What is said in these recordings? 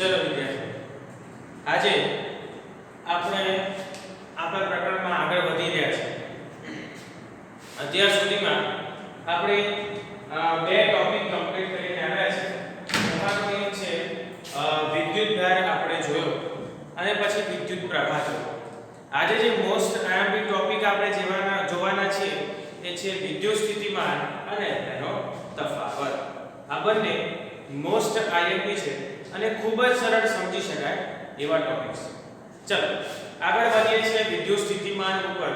ચલો વિદ્યાર્થીઓ, આજે આપણે આપણા પ્રકરણમાં આગળ વધી રહ્યા છીએ. અત્યાર સુધીમાં આપણે બે ટોપિક કમ્પ્લીટ કરીને આવ્યા છે. પહેલો એક છે વિદ્યુત ભાર આપણે જોયો અને પછી વિદ્યુત પ્રવાહ જોયો. આજે જે મોસ્ટ આઈએમપી ટોપિક આપણે જોવાના છે એ છે વિદ્યુત સ્થિતિમાન અને તેનો તફાવત. આ બંને મોસ્ટ આઈએમપી છે અને ખૂબ જ સરળ સમજી શકાય એવા ટોપિક્સ છે. ચલો આગળ વધીએ છીએ વિદ્યુત સ્થિતિમાન ઉપર.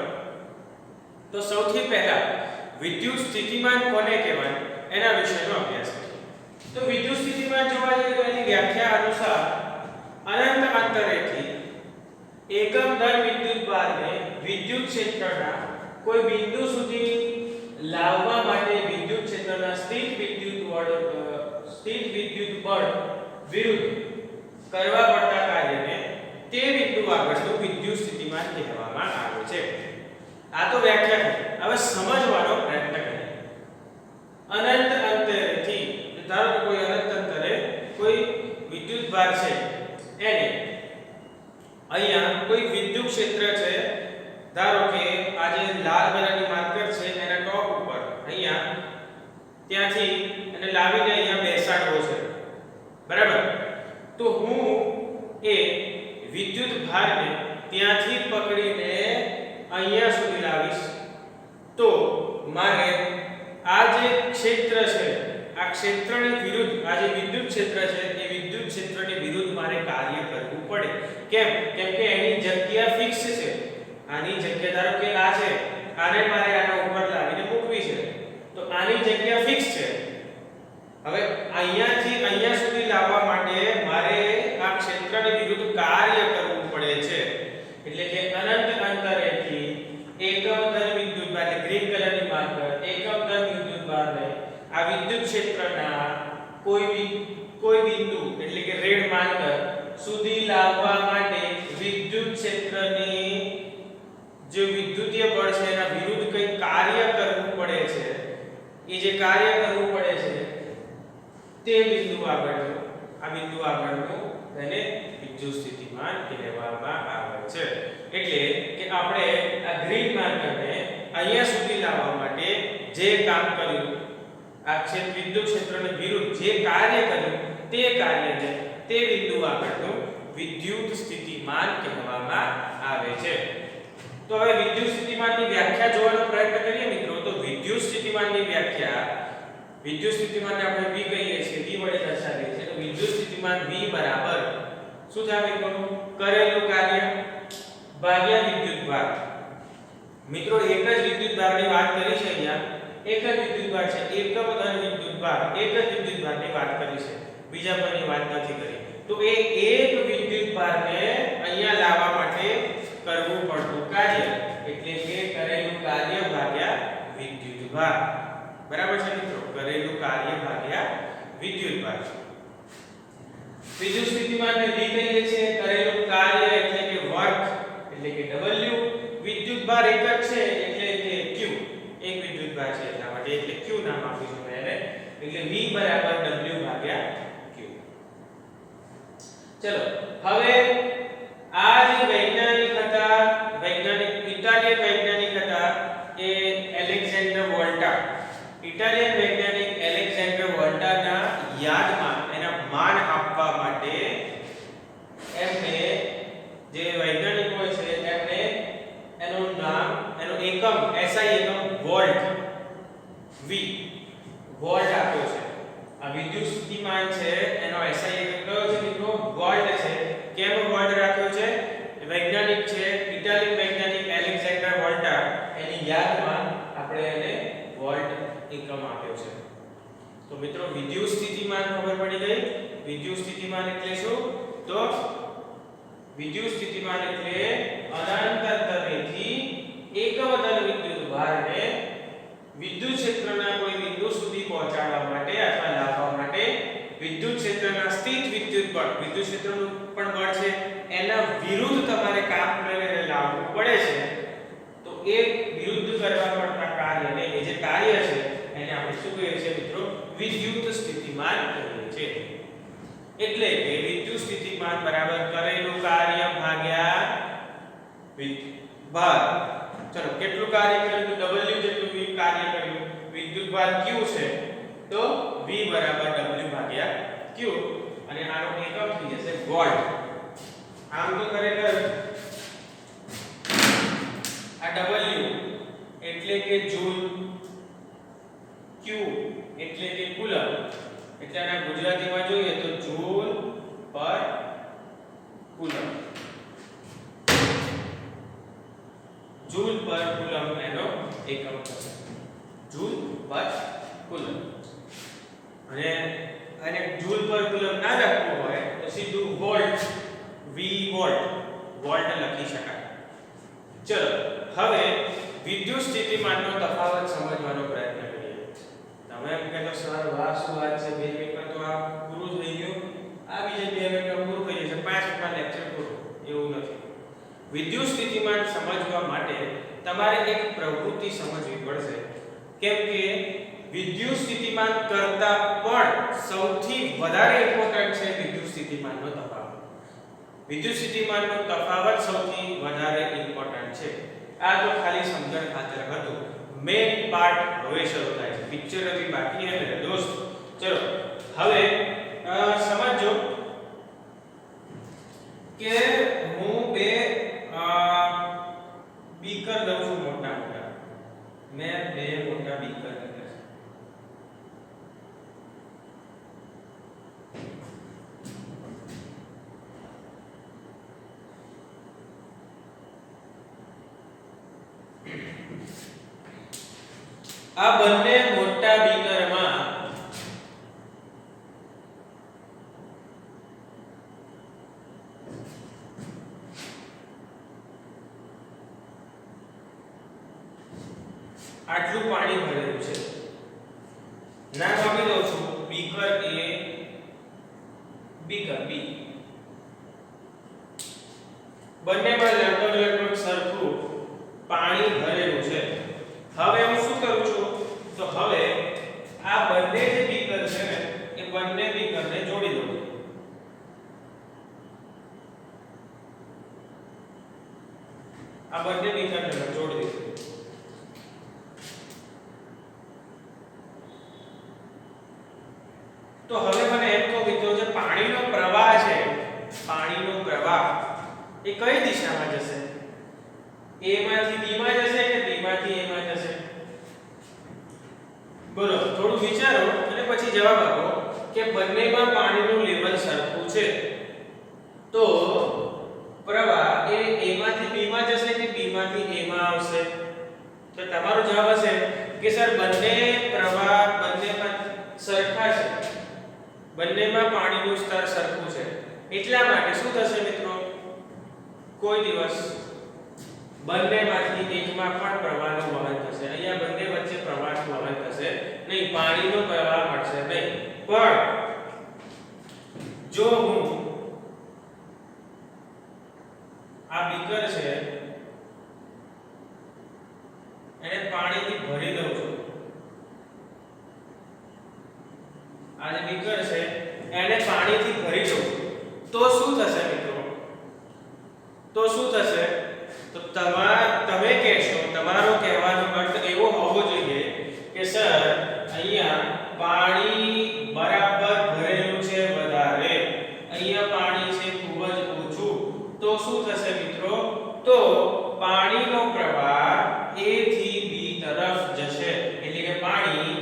તો સૌથી પહેલા વિદ્યુત સ્થિતિમાન કોને કહેવાય એના વિશેનો અભ્યાસ કરીએ. તો વિદ્યુત સ્થિતિમાન જોવા જઈએ તો એની વ્યાખ્યા અનુસાર અનંત અંતરેથી એકમ દર વિદ્યુત ભારને વિદ્યુત ક્ષેત્રના કોઈ બિંદુ સુધી લાવવા માટે વિદ્યુત ક્ષેત્રના સ્થિર વિદ્યુત બળ વિરુદ્ધ કરવા પડતા કાર્યને તે બિંદુ આગળનું વિદ્યુત સ્થિતિમાન કહેવામાં આવે છે. આ તો વ્યાખ્યા છે. હવે સમજવાનો પ્રયત્ન કરીએ. અનંત અંતરેથી ધારો કે કોઈ અનંત અંતરે કોઈ વિદ્યુત ભાર છે, એને અહીંયા કોઈ વિદ્યુત ક્ષેત્ર છે, ધારો કે આ જે લાલ કલરની માર્કર છે એના ટોપ ઉપર અહીંયા ત્યાંથી એને લાવીને અહીંયા બેસાડવો છે, બરાબર? તો હું એ વિદ્યુત ભારને ત્યાંથી પકડીને અહીંયા સુધી લાવીશ. તો મારે આ જે ક્ષેત્ર છે, આ ક્ષેત્રની વિરુદ્ધ આ જે વિદ્યુત ક્ષેત્ર છે એ વિદ્યુત ક્ષેત્રની વિરુદ્ધ મારે કાર્ય કરવું પડે. કેમ કે એની જગ્યા ફિક્સ છે. આની જગ્યા ધારો કે આ છે, આને મારે આના ઉપર લાવીને મૂકવી છે, તો આની જગ્યા ફિક્સ છે. હવે અહીંયાથી અહીંયા સુધી લાવવા માટે મારે આ ક્ષેત્રની વિરુદ્ધ કાર્ય કરવું પડે છે. એટલે કે અનંત અંતરેથી એકમ દર વિદ્યુત ભાર, એટલે ગ્રીન કલરની માર્કર, એકમ દર વિદ્યુત ભારને આ વિદ્યુત ક્ષેત્રના કોઈ બિંદુ એટલે કે રેડ માર્કર સુધી લાવવા માટે વિદ્યુત ક્ષેત્રની જે વિદ્યુતીય બળ છે એના વિરુદ્ધ કંઈ કાર્ય કરવું પડે છે. એ જે કાર્ય કરવું પડે છે તે બિંદુ આગળનું તેને વિદ્યુત સ્થિતિમાન કહેવામાં આવે છે. એટલે કે આપણે આ ગ્રીન માર્કરને અહીંયા સુધી લાવવા માટે જે કામ કર્યું, આ વિદ્યુત ક્ષેત્રને વિરુદ્ધ જે કાર્ય કર્યું તે કાર્યને તે બિંદુ આગળનું વિદ્યુત સ્થિતિમાન કહેવામાં આવે છે. તો હવે વિદ્યુત સ્થિતિમાનની વ્યાખ્યા જોવાનો પ્રયત્ન કરીએ મિત્રો. તો વિદ્યુત સ્થિતિમાનની વ્યાખ્યા, વિદ્યુત સ્થિતિમાનને આપણે V કહીએ છીએ, V વડે દર્શાવીએ છીએ. તો વિદ્યુત સ્થિતિમાન V બરાબર શું થાય મિત્રો? કરેલું કાર્ય ભાગ્યા વિદ્યુત ભાર. મિત્રો એક જ વિદ્યુત ભારની વાત કરી છે અહીંયા, એક જ વિદ્યુત ભાર છે, એકમ દર વિદ્યુત ભાર, એક જ વિદ્યુત ભારની વાત કરી છે, બીજા કોઈની વાત નથી કરી. તો એ એક વિદ્યુત ભારને અહીંયા લાવવા માટે કરવું પડતું કાર્ય એટલે કે કરેલું કાર્ય ભાગ્યા વિદ્યુત ભાર. બરાબર છે મિત્રો? કરેલું કાર્ય ભાગ્યા વિદ્યુત ભાર. વિદ્યુત સ્થિતિમાનને V કહીએ છીએ. કરેલું કાર્ય એટલે કે વર્ક એટલે કે W, વિદ્યુત ભાર એક જ છે એટલે કે Q, એક વિદ્યુત ભાર છે એટલા માટે એટલે Q નામ આપીશું મેં એને. એટલે V બરાબર W ભાગ્યા Q. ચલો હવે આ જે વૈજ્ઞાનિક હતા, ઇટાલિયન વૈજ્ઞાનિક હતા એ એલેક્ઝાન્ડર વોલ્ટા. ઇટાલિયન વૈજ્ઞાનિક એલેક્ઝાન્ડર વોલ્ટાના યાદમાં એના માન આપવા માટે એમને જે વૈજ્ઞાનિકો છે એમને એનું નામ, એનો એકમ, SI એકમ વોલ્ટ, V વોલ્ટ આપ્યો છે. આ વિદ્યુત સ્થિતિમાન છે એનો SI એકમ કયો છે મિત્રો? વોલ્ટ છે. કેમ વોલ્ટ રાખ્યો છે? વૈજ્ઞાનિક છે ઇટાલિયન વૈજ્ઞાનિક એલેક્ઝાન્ડર વોલ્ટા, એની યાદમાં આપણે એને વોલ્ટ એકમ આપ્યો છે. તો મિત્રો વિદ્યુત સ્થિતિમાન ખબર પડી ગઈ. વિદ્યુત સ્થિતિમાન એટલે શું? તો વિદ્યુત સ્થિતિમાન એટલે અનંત અંતરેથી એકમ દર વિદ્યુત ભારને વિદ્યુત ક્ષેત્રના કોઈ બિંદુ સુધી પહોંચાડવા માટે અથવા લાવવા માટે વિદ્યુત ક્ષેત્રના સ્થિત વિદ્યુત બળ, વિદ્યુત ક્ષેત્રનું પણ બળ છે, એના વિરુદ્ધ તમારે કામ કરીને લાવવું પડે છે. તો એ વિરુદ્ધ કરવા પડતા કાર્યને, એ જે કાર્ય છે એને આપણે શું કહીએ છીએ મિત્રો? વિદ્યુત સ્થિતિમાન કહીએ છીએ. એટલે કે વિદ્યુત વિદ્યુત સ્થિતિમાન બરાબર કરેલું કાર્ય ભાગ્યા ભાર. ચલો કેટલું કાર્ય કર્યું? W જેટલું કાર્ય કર્યું. વિદ્યુત ભાર Q છે તો V બરાબર W ભાગ્યા Q અને આનો એકમ થઈ જશે વોલ્ટ. આમ તો ખરેખર આ W એટલે કે જૂલ, Q એટલે કે કુલમ, એટલે આના ગુજરાતીમાં જોઈએ તો જૂલ પર કુલમ. જૂલ પર કુલમ એનો એકમ થશે. જૂલ પર કુલમ. અને જૂલ પર કુલમ ના લખવું હોય તો સીધું વોલ્ટ, V વોલ્ટ લખી શકાય. ચલો હવે વિદ્યુત સ્થિતિમાનનો તફાવત સમજવાનો પ્રયત્ન કરીએ. તમે એમ કહેતો સર વાહ શું વાત છે, 2 મિનિટમાં તો આ પૂરું થઈ ગયું, આ બીજે 2 મિનિટમાં પૂરું થઈ જશે, 5 મિનિટમાં લેક્ચર પૂરું. એવું નથી. વિદ્યુત સ્થિતિમાન સમજવા માટે તમારે એક પ્રવૃત્તિ સમજવી પડશે. કેમ કે વિદ્યુત સ્થિતિમાન કરતા પણ સૌથી વધારે ઇમ્પોર્ટન્ટ છે વિદ્યુત સ્થિતિમાનનો તફાવત. વિદ્યુત સ્થિતિમાનનો તફાવત સૌથી વધારે ઇમ્પોર્ટન્ટ છે. આ તો ખાલી સમજણ ખાતર હતું. મેઇન પાર્ટ હવે શરૂ થાય છે. પિક્ચર અભી બાકી હે મેરે દોસ્ત. ચલો હવે સમજો કે હું બે બીકર લઉં છું મોટા મોટા. મેં બે મોટા બીકર લીધા છે. આ બંને મોટા બીકરમાં આટલું પાણી ભરેલું છે. નામ આપી દઉં છું બીકર A, બીકર B. બંનેમાં લગભગ સરખું પાણી ભરેલું છે. હવે હું શું કરું છું તો હવે આ બંને જે બીકર છે ને એ બંને બીકરને જોડી દઉં. આ બંને બીકરને જોડી દઉં. તો હવે મને એમ કહો મિત્રો જે પાણીનો પ્રવાહ છે, પાણીનો પ્રવાહ એ કઈ દિશામાં જશે? A માંથી B માં જશે કે B માંથી A માં જશે? બોલો થોડું વિચારો અને પછી જવાબ આપો કે બંનેમાં પાણીનું લેવલ સરખું છે તો પ્રવાહ એ A માંથી B માં જશે કે B માંથી A માં આવશે? તો તમારો જવાબ હશે કે સર બંને પ્રવાહ બંનેમાં સરખા છે, બંનેમાં પાણીનું સ્તર સરખું છે. એટલા માટે શું થશે મિત્રો? કોઈ દિવસ બંનેમાંથી એકમાં પણ પ્રવાહનું વહન થશે. અહીંયા બંને વચ્ચે પ્રવાહનું વહન થશે નહીં, પાણીનો પ્રવાહ મળશે નહીં. પણ જો હું આ બીકર છે એને પાણીથી ભરી દઉં છું, આ જે બીકર છે એને પાણીથી ભરી દઉં તો શું થશે મિત્રો? તો શું થશે? તો તમે કહેશો, તમારો કહેવાનો અર્થ એવો હોવો જોઈએ કે સર અહીંયા પાણી બરાબર ભરેલું છે વધારે, અહીંયા પાણી છે ખૂબ જ ઓછું. તો શું થશે મિત્રો? તો પાણીનો પ્રવાહ A થી B તરફ જશે, એટલે કે પાણી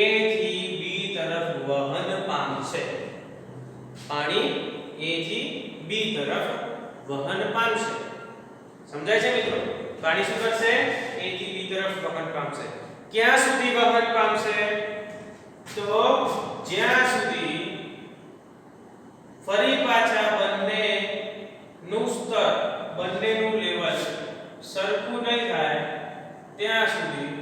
A થી B તરફ વહન પામશે. પાણી A થી B તરફ વહન પામશે. સમજાય છે મિત્રો? પાણી શું કરશે? A થી B તરફ વહન પામશે. ક્યાં સુધી વહન પામશે? તો જ્યાં સુધી ફરી પાછા બંને નું સ્તર, બંનેનું લેવલ સરખું નહીં થાય ત્યાં સુધી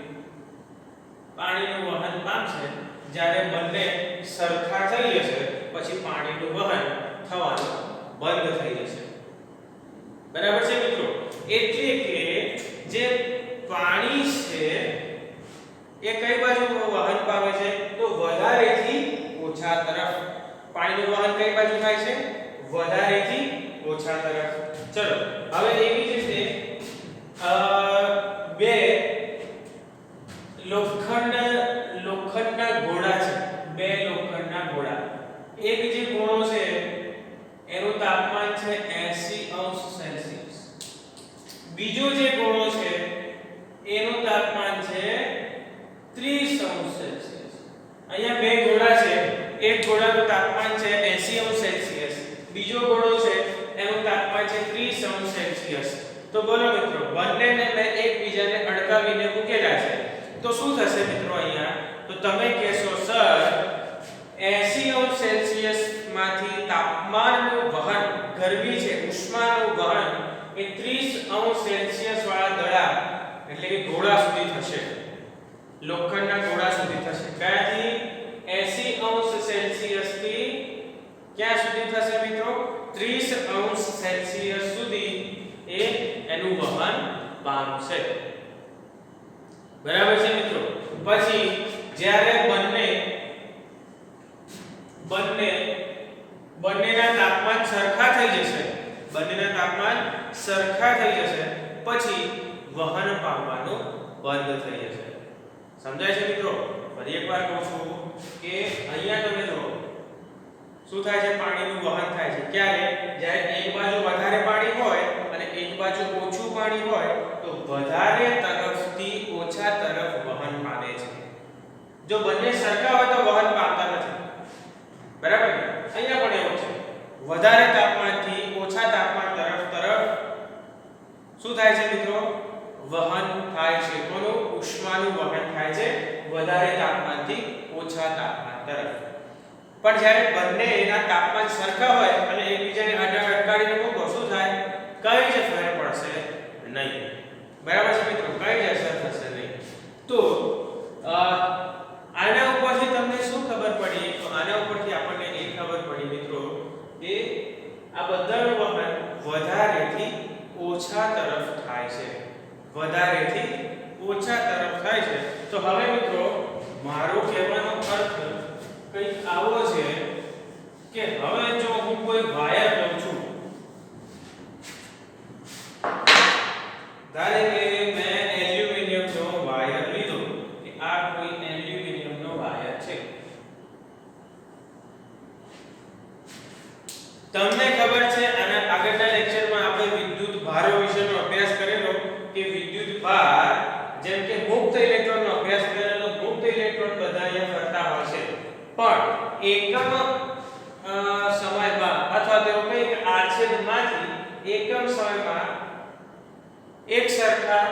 પાણીનું વહન પામશે. જ્યારે બંને સરખા થઈ જશે પછી પાણીનું વહન થવાનું બંધ થઈ જશે. બરાબર છે મિત્રો? એટલે કે જે પાણી છે એ કઈ બાજુ વહન પામે છે? તો વધારેથી ઓછા તરફ. પાણીનું વહન કઈ બાજુ થાય છે? વધારેથી ઓછા તરફ. ચલો હવે એવી જ રીતે બે લોખંડના ઘોડા છે. બે લોખંડના ઘોડા. એક જે ઘોડો છે એનું તાપમાન છે 80°C. બીજો જે ઘોડો છે એનું તાપમાન છે 30°C. અહીંયા બે ઘોડા છે. એક ઘોડાનું તાપમાન છે 80°C. બીજો ઘોડો છે એનું તાપમાન છે 30°C. તો બોલો મિત્રો, બંનેને મેં એકબીજાને અડકાવીને મૂકેલા છે. તો શું થશે મિત્રો અહીંયા? તો તમે કહેશો સર 80°C માંથી તાપમાનનું વહન, ગરમી છે, ઉષ્માનું વહન એ 30°C વાળા દડા એટલે કે ઘોડા સુધી થશે. લોખંડના ઘોડા સુધી થશે. ક્યાંથી? 80°C થી ક્યાં સુધી થશે મિત્રો? 30°C સુધી એ એનું વહન પામશે. બરાબર છે મિત્રો? પછી જ્યારે બંનેના તાપમાન સરખા થઈ જશે, પછી વહન પામવાનું બંધ થઈ જશે. સમજાય છે મિત્રો? ફરી એકવાર કહું છું કે અહીંયા તમે જો શું થાય છે? પાણીનું વહન થાય છે. ક્યારે? જ્યારે એક બાજુ વધારે પાણી હોય અને એક બાજુ ઓછું પાણી હોય તો વધારે તરફથી ઓછા તરફ વહન પામે છે. જો બંને સરખા હોય તો વહન પામતા નથી. બરાબર? અહીંયા પણ એવું છે. વધારે તાપમાનથી ઓછા તાપમાન તરફ શું થાય છે મિત્રો? વહન થાય છે. કોનું? ઉષ્માનું વહન થાય છે વધારે તાપમાનથી ઓછા તાપમાન તરફ. પણ જ્યારે બંને એના તાપમાન સરખા હોય અને એકબીજાને અડકાડીને મૂકો, શું થાય? કઈ જ ફેર પડશે નહીં. બરાબર છે મિત્રો? કઈ જ અસર થશે નહીં. તો આના ઉપરથી તમને શું ખબર પડી? તો આના ઉપરથી આપણને એ ખબર પડી મિત્રો કે આ બધાનું વહન વધારેથી ઓછા તરફ થાય છે. વધારેથી ઓછા તરફ થાય છે. તો હવે મિત્રો મારો કહેવાનો અર્થ કંઈક આવો છે કે હવે જો હું કોઈ વાયર લઉં છું, ધારે કે મેં એલ્યુમિનિયમનો વાયર લીધો કે આ કોઈ એલ્યુમિનિયમનો વાયર છે. તમને ખબર છે આના આગળના લેક્ચરમાં આપણે વિદ્યુત ભારો વિશેનો અભ્યાસ કરેલો કે વિદ્યુત ભાર જેમ કે મુક્ત ઇલેક્ટ્રોનનો અભ્યાસ કરેલો. મુક્ત ઇલેક્ટ્રોન બધા અહીંયા ફરતા હોય છે, પણ એકમ સમયમાં અથવા તો કંઈક આછેદમાંથી એકમ સમયમાં એક સરખા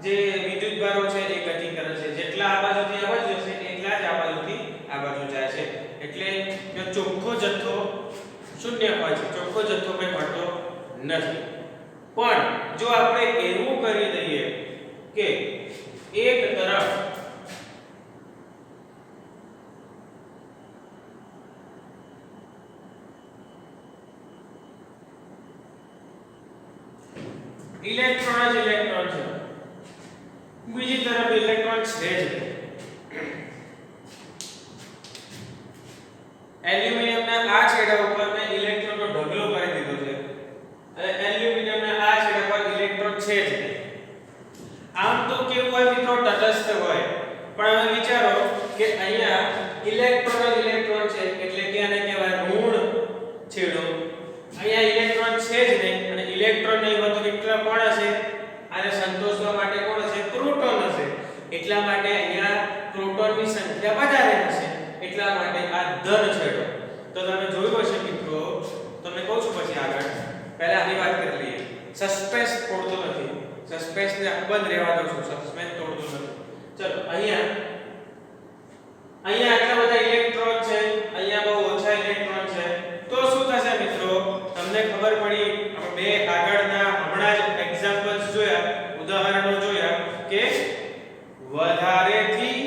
જે વિદ્યુત ભારો છે એ ગતિ કરે છે. જેટલા આ બાજુથી આ બાજુ જશે એટલા જ આ બાજુથી આ બાજુ જાય છે. એટલે કે ચોખ્ખો જથ્થો શૂન્ય હોય છે. ચોખ્ખો જથ્થો કંઈ મળતો નથી. પણ જો આપણે એવું કરી દઈએ કે એક તરફ ઇલેક્ટ્રોન છે, બીજી તરફ ઇલેક્ટ્રોન છે જ. એલ્યુમિનિયમના આ છેડા ઉપર મેં ઇલેક્ટ્રોનનો ઢગલો કરી દીધો છે અને એલ્યુમિનિયમના આ છેડા પર ઇલેક્ટ્રોન છે જ નહીં. આમ તો કેવું હોય મિત્રો? તટસ્થ હોય. પણ હવે વિચારો કે અહીંયા ઇલેક્ટ્રોન છે એટલે કે આને કહેવાય ઋણ છેડો. અહીંયા ઇલેક્ટ્રોન છે જ નહીં અને ઇલેક્ટ્રોન નહીં હોય તો કેટલા કોણ હશે? આને સંતોષવા માટે કોણ હશે? પ્રોટોન હશે. એટલા માટે અહીંયા પ્રોટોનની સંખ્યા વધારે હશે. એટલા માટે આ ધન છેડો. તો તમે જોયું હશે મિત્રો, તમને કહું છું પછી આગળ. પહેલા આની વાત કરી લઈએ. સસ્પેન્સ તોડતો નથી. સસ્પેન્સને બંધ રહેવા દઉં છું. સસ્પેન્સ તોડતો નથી. ચલો અહીંયા આટલા બધા ઇલેક્ટ્રોન છે, અહીંયા બહુ ઓછા ઇલેક્ટ્રોન છે. તો શું થશે મિત્રો? તમને ખબર પડી. આપણે બે આગળના હમણાં જ એક્ઝામ્પલ્સ જોયા, ઉદાહરણો જોયા કે વધારેથી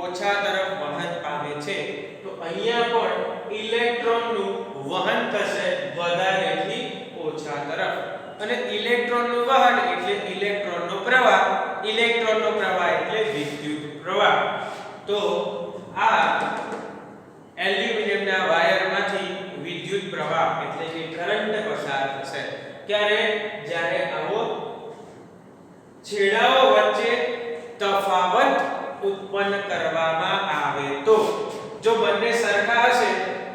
ઓછા તરફ વહન પામે છે. તો અહીંયા પણ ઇલેક્ટ્રોનનું વહન થશે વધારેથી ઓછા તરફ. અને ઇલેક્ટ્રોનનું વહન એટલે ઇલેક્ટ્રોનનો પ્રવાહ. ઇલેક્ટ્રોનનો પ્રવાહ એટલે વિદ્યુત પ્રવાહ. તો આ એલ્યુમિનિયમના વાયરમાંથી વિદ્યુત પ્રવાહ એટલે કે કરંટ પસાર થશે. ક્યારે? જ્યારે આવો છેડાઓ વચ્ચે તફાવત ઉત્પન્ન કરવામાં આવે તો. જો બંને સરખા હશે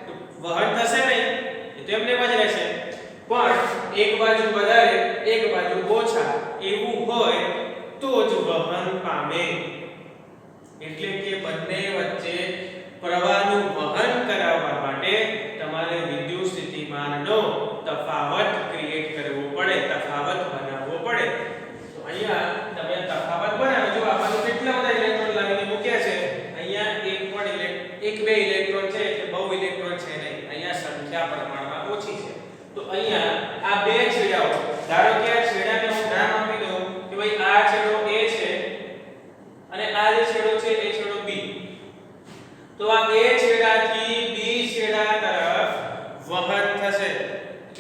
તો વહન થશે નહીં, એ તો એમને જ રહેશે. પણ એક બાજુ વધારે એક બાજુ ઓછા એવું હોય તો જ વહન પામે. એટલે કે બંને વચ્ચે પ્રવાહનું વહન કરાવવા માટે તમારે વિદ્યુત સ્થિતિમાનનો તફાવત ક્રિએટ કરવો પડે, તફાવત બનાવવો પડે. તો અહીંયા તમે તફાવત બનાવો. જો આ બાજુ કેટલા બધા ઇલેક્ટ્રોન લાવીને મૂક્યા છે, અહીંયા એક બે ઇલેક્ટ્રોન છે એટલે બહુ ઇલેક્ટ્રોન છે નહીં, અહીંયા સંખ્યા પ્રમાણમાં ઓછી છે. તો અહીંયા આ બે છેડાઓ, ધારો કે આ છેડાને હું નામ આપી દઉં કે ભાઈ આ છેડો A છે અને આ જે છેડો છે એ છેડો B. તો આ A છેડાથી B છેડા તરફ વહન થશે.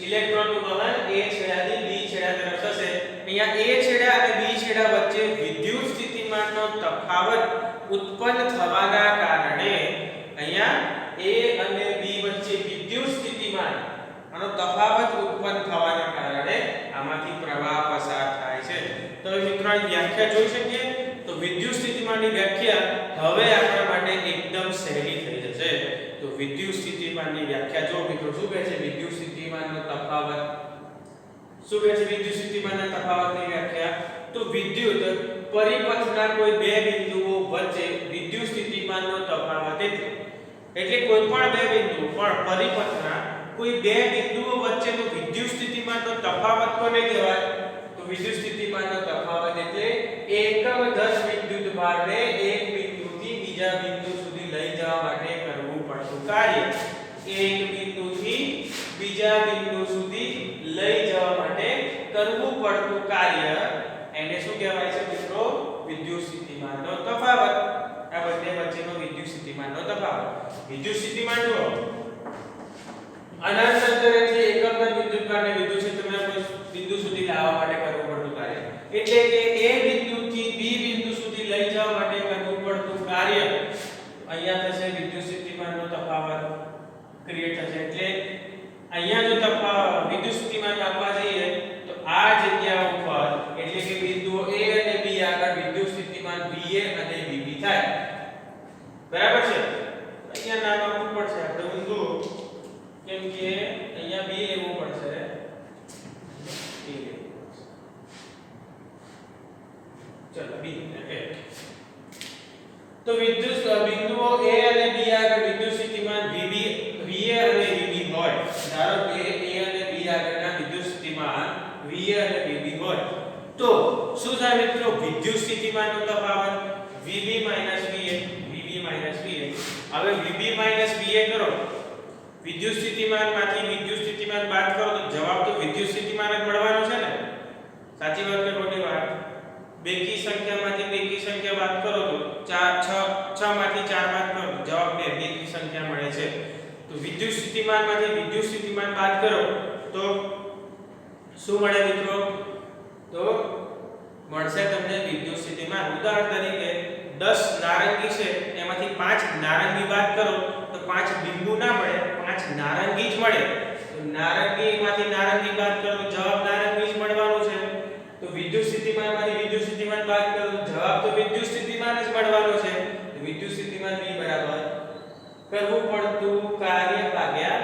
ઇલેક્ટ્રોનનું વહન A છેડાથી B છેડા તરફ થશે. અહીંયા A છેડા અને B છેડા વચ્ચે વિદ્યુત સ્થિતિમાનનો તફાવત ઉત્પન્ન થવાના કારણે અહીંયા A અને B વચ્ચે વિદ્યુત સ્થિતિમાન આનો તફાવત ઉત્પન્ન થવાના કારણે આમાંથી પ્રવાહ પસાર થાય છે. તો મિત્રો આ વ્યાખ્યા જોઈ શકીએ. તો વિદ્યુત સ્થિતિમાનની વ્યાખ્યા હવે આપણા માટે એકદમ સહેલી થઈ જશે. તો વિદ્યુત સ્થિતિમાનની વ્યાખ્યા જો મિત્રો શું કહે છે? વિદ્યુત સ્થિતિમાનનો તફાવત શું કહે છે? વિદ્યુત સ્થિતિમાનના તફાવતની વ્યાખ્યા તો વિદ્યુત પરિપથના કોઈ બે બિંદુઓ વચ્ચે વિદ્યુત સ્થિતિમાનનો તફાવત એટલે કોઈ પણ બે બિંદુઓ પણ પરિપથના કોઈ બે બિંદુઓ વચ્ચેનો વિદ્યુત સ્થિતિમાનનો તફાવત કોને કહેવાય? તો વિદ્યુત સ્થિતિમાનનો તફાવત એટલે એકમ 10 વિદ્યુતભારને એક બિંદુથી બીજા બિંદુ સુધી લઈ જવા માટે કરવું પડતું કાર્ય. એક બિંદુથી બીજા બિંદુ સુધી લઈ જવા માટે કરવું પડતું કાર્ય એને શું કહેવાય છે મિત્રો? વિદ્યુત સ્થિતિમાનનો તફાવત. આ બંને વચ્ચેનો વિદ્યુત સ્થિતિમાનનો તફાવત. વિદ્યુત સ્થિતિમાન જો અનંત અંતરેથી એકમ 10 વિદ્યુતભારને વિદ્યુત ક્ષેત્રના કોઈ બિંદુ સુધી લાવવા માટે કરવું પડતું કાર્ય. એટલે કે A બિંદુથી B બિંદુ સુધી લઈ જવા માટે કરવું પડતું કાર્ય અહીંયા થશે વિદ્યુત સ્થિતિમાનનો તફાવત ક્રિએટ થશે. એટલે અહીંયા જો વિદ્યુત સ્થિતિમાન આપવા જઈએ તો આ જગ્યા ઉપર એટલે કે બિંદુઓ A અને B આગળ વિદ્યુત સ્થિતિમાન VA અને VB થાય. બરાબર છે? અહીંયા નામ આપવું પડશે આપણે ઊંધું, કેમ કે અહીંયા B લેવું પડશે. ચલો B ઓકે. તો વિદ્યુત બિંદુઓ A અને B આગળ વિદ્યુત સ્થિતિમાન VA અને VB હોય. ધારો કે A અને B આગળના વિદ્યુત સ્થિતિમાન VA અને VB હોય તો શું થાય મિત્રો? વિદ્યુત સ્થિતિમાનનો તફાવત VB VA. હવે VB VA કરો, વિદ્યુત સ્થિતિમાનમાંથી વિદ્યુત સ્થિતિમાન બાદ કરો તો જવાબ તો વિદ્યુત સ્થિતિમાન જ મળવાનો છે ને? સાચી વાત કે ખોટી વાત? બેકી સંખ્યામાંથી બેકી સંખ્યા બાદ કરો તો 6 માંથી 4 બાદ કરો જવાબ બેકી સંખ્યા મળે છે. તો વિદ્યુત સ્થિતિમાનમાંથી વિદ્યુત સ્થિતિમાન બાદ કરો તો શું મળે મિત્રો? તો મળશે તમને વિદ્યુત સ્થિતિમાન. ઉદાહરણ તરીકે 10 નારંગી છે એમાંથી 5 નારંગી બાદ કરો તો 5 બિંદુ ના મળે, 5 નારંગી જ મળે. તો નારંગીમાંથી નારંગી બાદ કરો તો જવાબ નારંગી જ મળવાનો છે. તો વિદ્યુત સ્થિતિમાનમાંથી વિદ્યુત સ્થિતિમાન બાદ કરો તો જવાબ તો વિદ્યુત સ્થિતિમાન જ મળવાનો છે. તો વિદ્યુત સ્થિતિમાન V બરાબર કરવું પડતું કાર્ય ભાગ્યા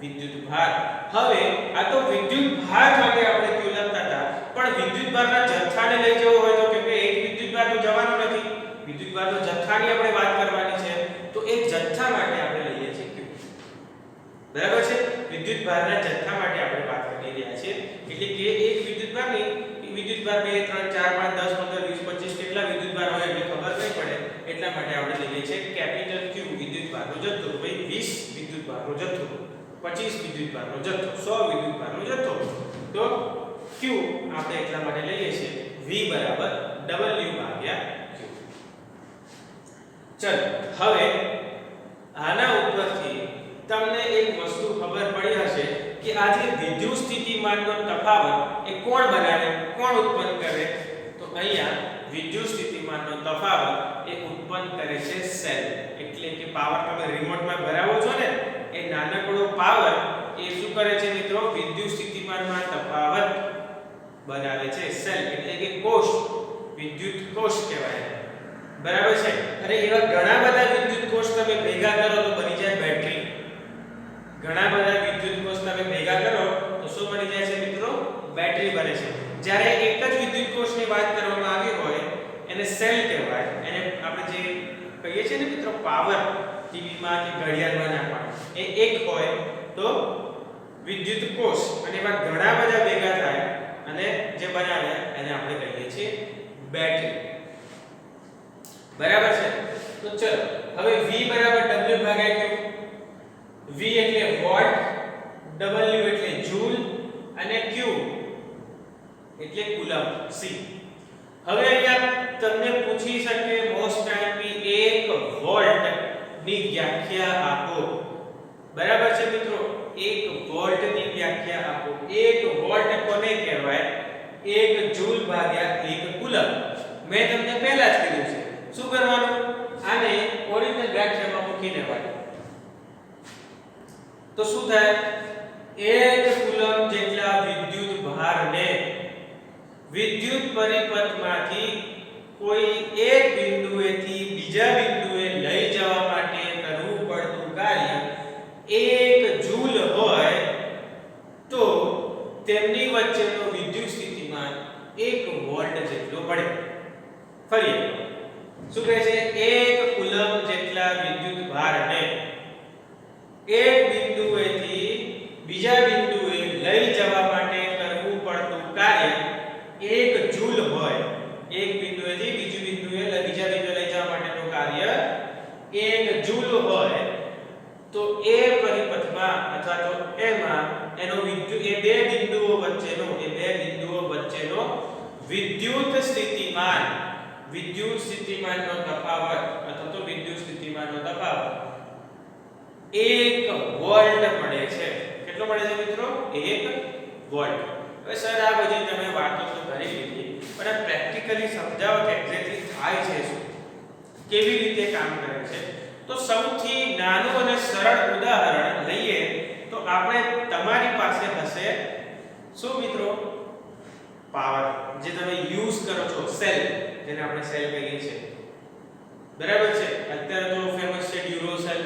વિદ્યુતભાર. હવે આ તો વિદ્યુતભાર માટે આપણે ક્યુ લખતા હતા, પણ વિદ્યુતભારના જથ્થાને લઈ જવો હોય તો કે એક વિદ્યુતભાર તો જવાનો નથી, વિદ્યુતભારનો જથ્થાની આપણે વાત કરવાની છે. તો એક જથ્થા માટે આપણે લઈએ છીએ ક્યુ. બરાબર છે? વિદ્યુતભારના જથ્થા માટે આપણે વાત કરી રહ્યા છીએ. એટલે કે એક વિદ્યુતભારની વિદ્યુતભાર 2 3 4 5 10 15 20 25 કેટલા વિદ્યુતભાર હોય એટલે ખબર નહીં પડે, એટલા માટે આપણે લઈએ છીએ કેપિટલ Q વિદ્યુતભારનો જથ્થો. ભાઈ 20 વિદ્યુતભારનો જથ્થો, 25 વિદ્યુતભારનો જથ્થો, 100 વિદ્યુતભારનો જથ્થો. તો Q આપણે એટલા માટે લઈએ છીએ V બરાબર W ભાગ્યા Q. ચલો હવે આના ઉપરથી તમને એક વસ્તુ ખબર પડી હશે કે આ જે વિદ્યુત સ્થિતિમાનનો તફાવત એ કોણ બનાવે, કોણ ઉત્પન્ન કરે? તો અહીંયા વિદ્યુત સ્થિતિમાનનો તફાવત એ ઉત્પન્ન કરે છે સેલ. એટલે કે પાવર તમે રિમોટમાં ભરાવો છો ને, એ નાનકડો પાવર એ શું કરે છે મિત્રો? વિદ્યુત સ્થિતિમાનમાં તફાવત બનાવે છે. સેલ એટલે કે કોષ, વિદ્યુત કોષ કહેવાય. બરાબર છે. અને એવા ઘણા બધા વિદ્યુત કોષ તમે ભેગા કરો તો બની જાય બેટરી. ઘણા બધા વિદ્યુત કોષ તમે ભેગા કરો તો શું બની જાય છે મિત્રો? બેટરી બને છે. જ્યારે એક જ વિદ્યુત કોષની વાત કરવામાં આવી હોય એને સેલ કહેવાય. એને આપણે જે કહીએ છીએ ને મિત્રો પાવર ટીવીમાં કે ઘડિયાળમાં નાખવાનું, એ એક હોય તો વિદ્યુત કોષ. અને એમાં ઘણા બધા ભેગા થાય અને જે બનાવે એને આપણે કહીએ છીએ બેટરી. બરાબર છે. તો ચલો હવે V બરાબર W ભાગ્યા Q. V એટલે વોટ, W એટલે જૂલ અને Q એટલે કુલમ C. હવે અહીંયા તમને પૂછી શકે મોસ્ટ ટાઈમ 1 વોલ્ટ ની વ્યાખ્યા આપો. બરાબર છે મિત્રો? 1 વોલ્ટ ની વ્યાખ્યા આપો. 1 વોલ્ટ કોને કહેવાય? 1 જૂલ ભાગ્યા 1 કુલમ. મેં તમને પહેલા જ કીધું છે. શું કરવાનું? આને ઓરિજિનલ વ્યાખ્યામાં મૂકી દેવાનું. તો શું થાય? 1 કુલમ જેટલા વિદ્યુત ભારને વિદ્યુત પરિપથમાંથી કોઈ એક બિંદુએથી બીજા બિંદુએ લઈ જવા માટે કરવું પડતું કાર્ય 1 જૂલ હોય તો તેમની વચ્ચેનો વિદ્યુત સ્થિતિમાન 1 વોલ્ટ જેટલો મળે. ફરી શું કહે છે? 1 કુલમ જેટલા વિદ્યુત ભારને એક બિંદુએથી બીજા બિંદુએ લઈ જવા માટે કરવું પડતું કાર્ય 1 જૂલ હોય. એક બિંદુએથી બીજું બિંદુએ બીજા બિંદુએ લઈ જવા માટેનું કાર્ય 1 જૂલ હોય તો એ પરિપથમાં અથવા તો એમાં એનો વિદ્યુત એ બે બિંદુઓ વચ્ચેનો વિદ્યુત સ્થિતિમાનનો તફાવત અથવા તો વિદ્યુત સ્થિતિમાનનો તફાવત 1 વોલ્ટ મળે છે. કેટલો મળે છે મિત્રો? 1 વોલ્ટ. હવે સર આ બધી તમે વાતો તો કરી લીધી, પણ પ્રેક્ટિકલી સમજાવો કે એક્ઝેક્ટલી થાય છે શું, કેવી રીતે કામ કરે છે. તો સૌથી નાનું અને સરળ ઉદાહરણ લઈએ તો આપણે તમારી પાસે હશે શું મિત્રો? પાવર, જે તમે યુઝ કરો છો, સેલ, જેને આપણે સેલ કહીએ છીએ. બરાબર છે. અત્યારે તો ફેમસ છે ડ્યુરોસેલ,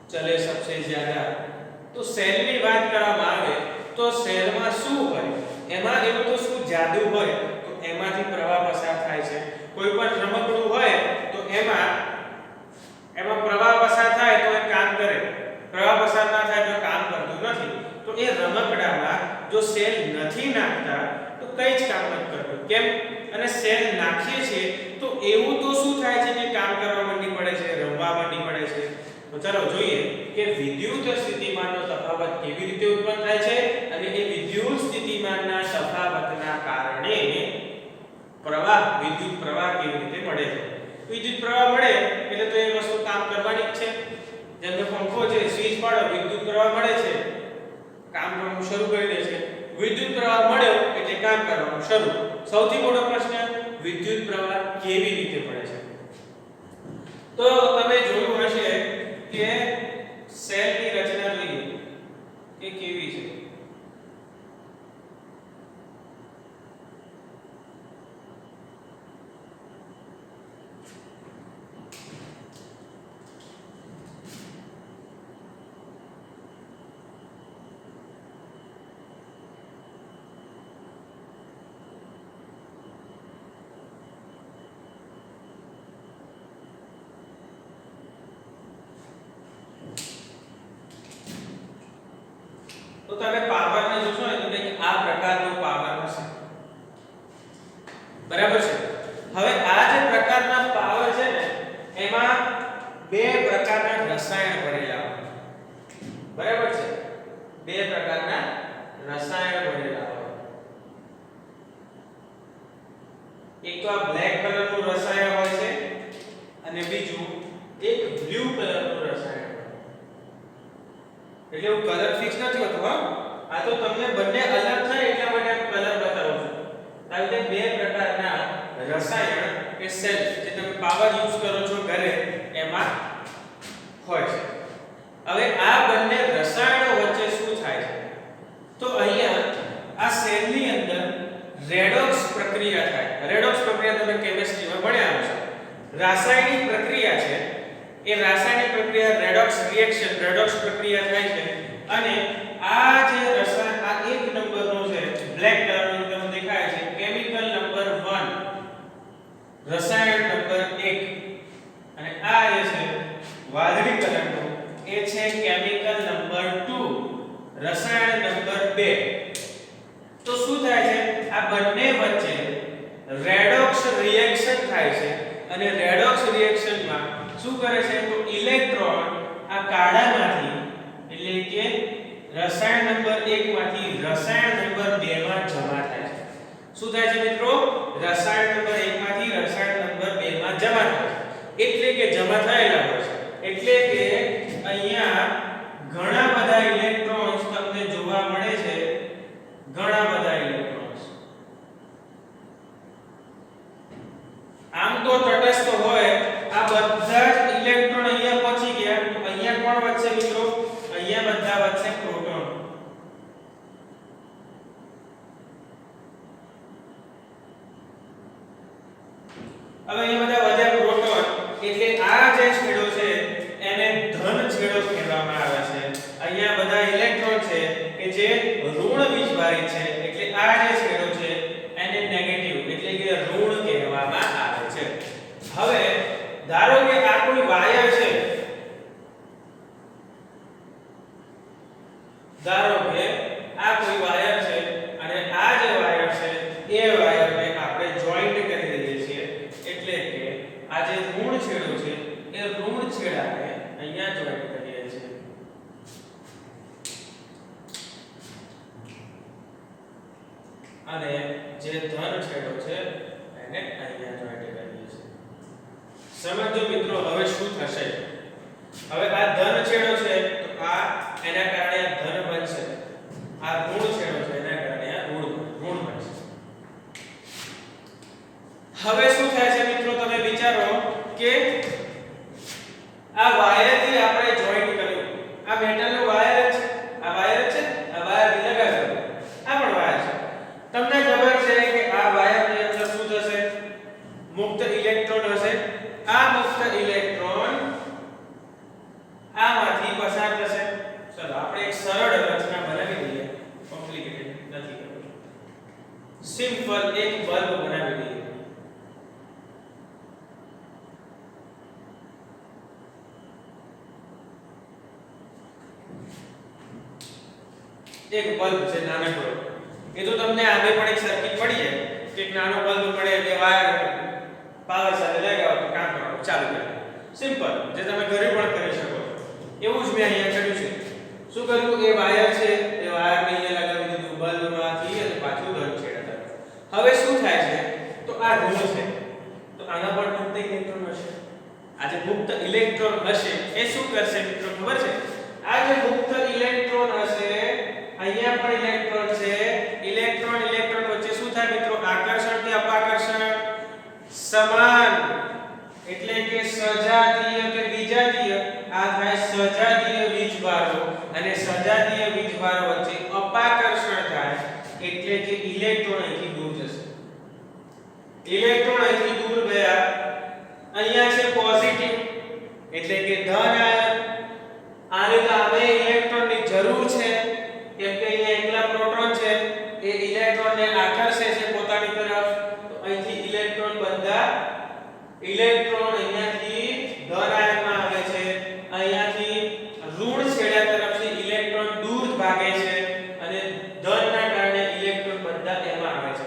ચલે સબસે જ્યાદા. તો સેલની વાત કરવામાં આવે તો સેલમાં શું હોય? એમાં એવું તો શું જાદુ હોય? તો એમાંથી પ્રવાહ પસાર થાય છે. કોઈ પણ રમકડું હોય તો એમાં પ્રવાહ પસાર થાય તો એ કામ કરે, પ્રવાહ પસાર ના થાય તો કામ કરતું નથી. તો એ રમકડામાં જો સેલ નથી નાખતા તો કંઈ જ કામ નથી કરતું. કેમ? અને સેલ નાખીએ છીએ તો એવું તો શું થાય છે કે કામ કરવા માંડી પડે છે, રમવા માંડી પડે છે. તો ચાલો જોઈએ કે વિદ્યુત સ્થિતિમાનનો તફાવત કેવી રીતે ઉત્પન્ન થાય છે અને એ વિદ્યુત સ્થિતિમાનના તફાવતના કારણે વિદ્યુત પ્રવાહ કેવી રીતે મળે છે. વિદ્યુત પ્રવાહ મળે એટલે તો એ વસ્તુ કામ કરવાની જ છે. જેમ કે પંખો છે, સ્વિચ પાડો, વિદ્યુત પ્રવાહ મળે છે, કામ કરવાનું શરૂ કરી દે છે. વિદ્યુત પ્રવાહ મળ્યો એટલે કામ કરવાનું શરૂ. સૌથી મોટો પ્રશ્ન, વિદ્યુત પ્રવાહ કેવી રીતે મળે છે? તો તમે જોયું હશે કે સેલની રચના જોઈએ કે કેવી છે. તો તમે પાવરને જોશો ને તો કંઈક આ પ્રકારનો પાવર હશે. બરાબર છે. હવે આ જે પ્રકારના પાવર છે ને એમાં બે પ્રકારના રસાયણ ભરેલા હોય. બરાબર છે. બે પ્રકારના રસાયણ ભરેલા હોય. એક તો આ બ્લેક કલરનું રસાયણ હોય છે અને બીજું એક બ્લુ કલરનું રસાયણ. એટલે હું કલર ફિક્સ નથી હોતો. આ તો તમને બંને અલગ થાય એટલા માટે કલર બતાવું છું. આવી રીતે બે પ્રકારના રસાયણ કે સેલ જે તમે પાવર યુઝ કરો છો ઘરે એમાં હોય છે. હવે આ બંને રેડોક્સ પ્રક્રિયા તમે કેમિસ્ટ્રીમાં ભણ્યા હશો. રાસાયણિક પ્રક્રિયા છે, એ રાસાયણિક પ્રક્રિયા રેડોક્સ રિએક્શન, રેડોક્સ પ્રક્રિયા થાય છે અને આ જે રસાયણ આ 1 નંબરનો છે બ્લેક કલરનો તમને દેખાય છે કેમિકલ નંબર 1, રસાયણ નંબર 1 અને આ જે છે વાદળી કલરનો એ છે કેમિકલ નંબર 2, રસાયણ નંબર 2. તો શું થાય છે આ બંને વચ્ચે રેડોક્સ રિએક્શન થાય છે અને રેડોક્સ રિએક્શનમાં શું કરે છે તો ઇલેક્ટ્રોન આ કાળામાંથી એટલે કે રસાયણ નંબર 1 માંથી રસાયણ નંબર 2 માં જમા થાય છે. શું થાય છે મિત્રો? રસાયણ નંબર 1 માંથી રસાયણ નંબર 2 માં જમા થાય છે. એટલે કે જમા થયેલા હોય છે. એટલે કે અહીંયા ઘણા બધા ઇલેક્ટ્રોન્સ તમને જોવા મળે છે, ઘણા બધા ઇલેક્ટ્રોન્સ. આમ તો તટસ્થ હોય આ બધા જ ઇલેક્ટ્રોન અહીંયા પહોંચી ગયા તો અહીંયા કોણ વધશે મિત્રો? અહીંયા બધા વધશે પ્રોટોન. હવે અહીંયા બધા વધ્યા પ્રોટોન એટલે આ જે છેડો છે એને ધન છેડો કહેવામાં આવે છે. અહીંયા બધા ઇલેક્ટ્રોન છે કે જે ઋણ વીજભારિત છે એટલે આ જે છેડો છે એને નેગેટિવ એટલે કે ઋણ કહેવામાં આવે છે. હવે ધારો કે આ કોઈ વાયર છે, ધારો કે આ કોઈ વાયર છે અને આ જે વાયર છે એ વાયરને આપણે જોઈન્ટ કરી દઈએ છીએ એટલે કે આ જે ઋણ છેડો છે એ ઋણ છેડાને અહીંયા જોઈન્ટ કરીએ છીએ. અને જે ધન છેડો છે એને અહીંયા જોઈન્ટ કરીએ છીએ. સમજો મિત્રો હવે શું થશે? હવે આ ધન છેડો છે તો આ એના કારણે આ ધન બનશે, આ ઋણ છેડો છે એના કારણે આ ઋણ બનશે. હવે શું થાય છે મિત્રો તમે વિચારો કે આ વાયરથી આપણે જોઈન્ટ કર્યું, આ મેટલનો વાયર છે, આ વાયર છે, આ વાયરથી લગાવ્યો, આ પણ વાયર છે. તમને ખબર છે કે આ વાયરની અંદર શું થશે? મુક્ત ઇલેક્ટ્રોન હશે. આ મુક્ત ઇલેક્ટ્રોન આમાંથી પસાર થશે. ચલો આપણે એક સરળ રચના બનાવી દઈએ, કોમ્પ્લિકેટેડ નથી કરવું, સિમ્પલ એક બલ્બ બનાવી દઈએ. એક બલ્બ છે નાનકડો, એ તો તમને આમે પણ એક સર્કિટ પડી જાય કે એક નાનો બલ્બ પડે એટલે વાયર પાવર સાથે લગાવો તો કામ કરવાનું ચાલુ કરે. સિમ્પલ, જે તમે ઘરે પણ કરી શકો. એવું જ મેં અહીંયા કર્યું છે. શું કર્યું? એ વાયર છે એ વાયરને અહીંયા લગાવી દીધું બલ્બમાંથી અને પાછું ધન છેડા તરફ. હવે શું થાય છે તો આ ઋણ છે તો આના પર મુક્ત ઇલેક્ટ્રોન હશે. આ જે મુક્ત ઇલેક્ટ્રોન હશે એ શું કરશે મિત્રો ખબર છે? આ જે મુક્ત ઇલેક્ટ્રોન હશે અહીંયા પણ ઇલેક્ટ્રોન છે, ઇલેક્ટ્રોન ઇલેક્ટ્રોન વચ્ચે શું થાય મિત્રો? આકર્ષણ કે અપાકર્ષણ સમાન એટલે કે સજાતીય કે વિજાતીય. આ થાય સજાતીય વીજભારો અને સજાતીય વીજભારો વચ્ચે અપાકર્ષણ થાય એટલે કે ઇલેક્ટ્રોન અહીંથી દૂર જશે. ઇલેક્ટ્રોન અહીંથી દૂર ગયા, અહીંયા છે પોઝિટિવ એટલે કે ધન આયન. આને તો આમે ઇલેક્ટ્રોનની જરૂર છે કેમ કે અહીંયા એકલા પ્રોટોન છે, એ ઇલેક્ટ્રોનને આકર્ષે છે પોતાની તરફ. તો અહીંથી ઇલેક્ટ્રોન બધા ઇલેક્ટ્રોન અહીંયાથી ધન આયનમાં આવે છે, અહીંયાથી ઋણ છેડા તરફથી ઇલેક્ટ્રોન દૂર ભાગે છે અને ધનના કારણે ઇલેક્ટ્રોન બધા એમાં આવે છે.